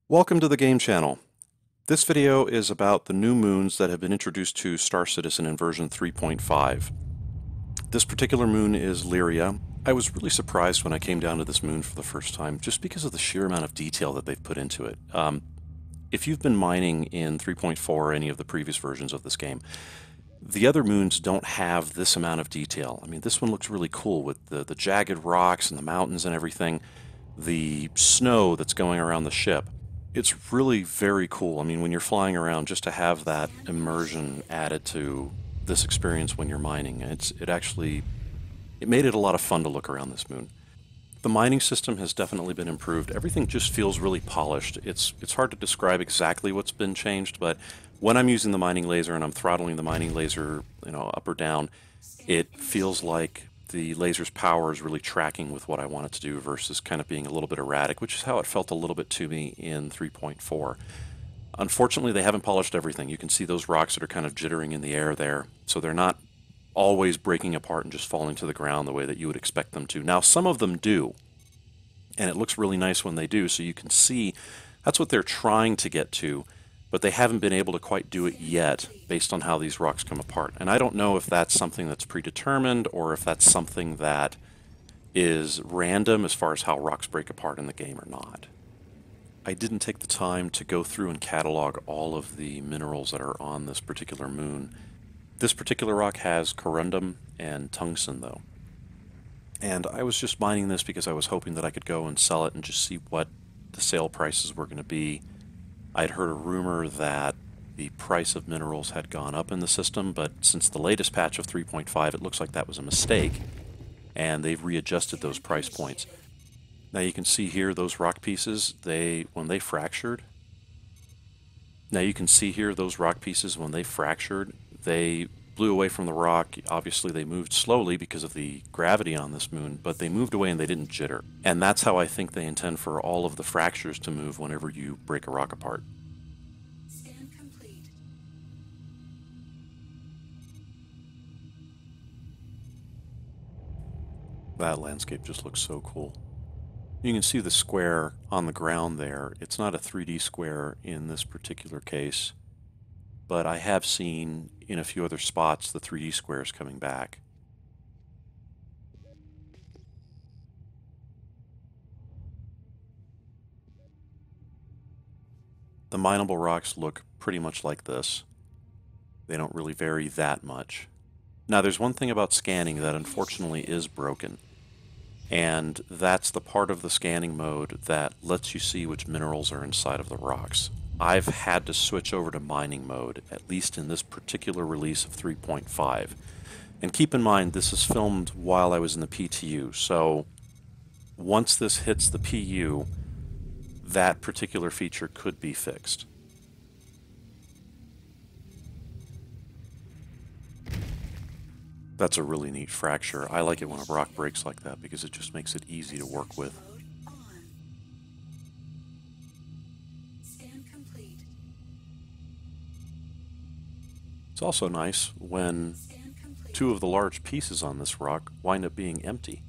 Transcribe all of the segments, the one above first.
Welcome to the Game Channel. This video is about the new moons that have been introduced to Star Citizen in version 3.5. This particular moon is Lyria. I was really surprised when I came down to this moon for the first time, just because of the sheer amount of detail that they've put into it. If you've been mining in 3.4 or any of the previous versions of this game, the other moons don't have this amount of detail. I mean, this one looks really cool with the jagged rocks and the mountains and everything, the snow that's going around the ship. It's really very cool. I mean, when you're flying around, just to have that immersion added to this experience when you're mining, it made it a lot of fun to look around this moon. The mining system has definitely been improved. Everything just feels really polished. It's hard to describe exactly what's been changed, but when I'm using the mining laser and I'm throttling the mining laser, up or down, it feels like the laser's power is really tracking with what I want it to do versus kind of being a little bit erratic, which is how it felt a little bit to me in 3.4. Unfortunately, they haven't polished everything. You can see those rocks that are kind of jittering in the air there, so they're not always breaking apart and just falling to the ground the way that you would expect them to. Now, some of them do, and it looks really nice when they do, so you can see that's what they're trying to get to, but they haven't been able to quite do it yet based on how these rocks come apart. And I don't know if that's something that's predetermined or if that's something that is random as far as how rocks break apart in the game or not. I didn't take the time to go through and catalog all of the minerals that are on this particular moon. This particular rock has corundum and tungsten though. And I was just mining this because I was hoping that I could go and sell it and just see what the sale prices were going to be. I'd heard a rumor that the price of minerals had gone up in the system, but since the latest patch of 3.5, it looks like that was a mistake, and they've readjusted those price points. Now you can see here those rock pieces, when they fractured, they blew away from the rock. Obviously they moved slowly because of the gravity on this moon, but they moved away and they didn't jitter. And that's how I think they intend for all of the fractures to move whenever you break a rock apart. Scan complete. That landscape just looks so cool. You can see the square on the ground there. It's not a 3D square in this particular case, but I have seen in a few other spots the 3D squares coming back. The mineable rocks look pretty much like this. They don't really vary that much. Now there's one thing about scanning that unfortunately is broken, and that's the part of the scanning mode that lets you see which minerals are inside of the rocks. I've had to switch over to mining mode, at least in this particular release of 3.5. And keep in mind, this is filmed while I was in the PTU, so once this hits the PU, that particular feature could be fixed. That's a really neat fracture. I like it when a rock breaks like that because it just makes it easy to work with. It's also nice when two of the large pieces on this rock wind up being empty,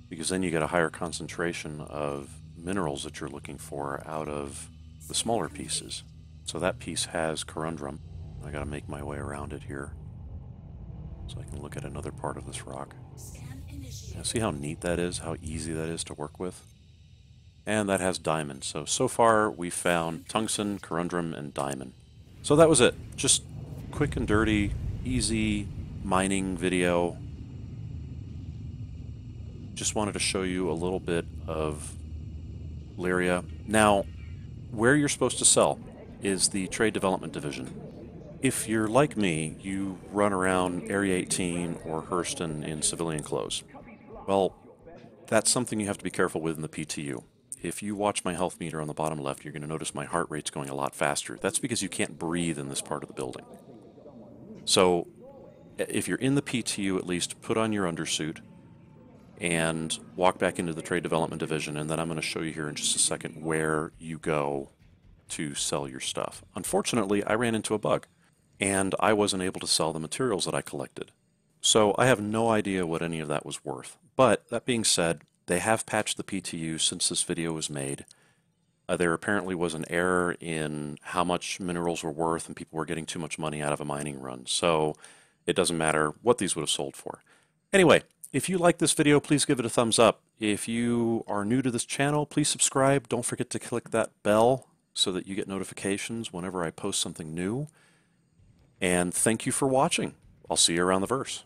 because then you get a higher concentration of minerals that you're looking for out of the smaller pieces. So that piece has corundum. I gotta make my way around it here so I can look at another part of this rock. See how neat that is, how easy that is to work with? And that has diamond. So far we've found tungsten, corundum, and diamond. So that was it. Just quick and dirty, easy mining video. Just wanted to show you a little bit of Lyria. Now, where you're supposed to sell is the Trade Development Division. If you're like me, you run around Area 18 or Hurston in civilian clothes. Well, that's something you have to be careful with in the PTU. If you watch my health meter on the bottom left, you're going to notice my heart rate's going a lot faster. That's because you can't breathe in this part of the building. So, if you're in the PTU, at least put on your undersuit and walk back into the Trade Development Division, and then I'm going to show you here in just a second where you go to sell your stuff. Unfortunately, I ran into a bug, and I wasn't able to sell the materials that I collected. So I have no idea what any of that was worth. But that being said, they have patched the PTU since this video was made, There apparently was an error in how much minerals were worth, and people were getting too much money out of a mining run. So it doesn't matter what these would have sold for. Anyway, if you like this video, please give it a thumbs up. If you are new to this channel, please subscribe. Don't forget to click that bell so that you get notifications whenever I post something new. And thank you for watching. I'll see you around the verse.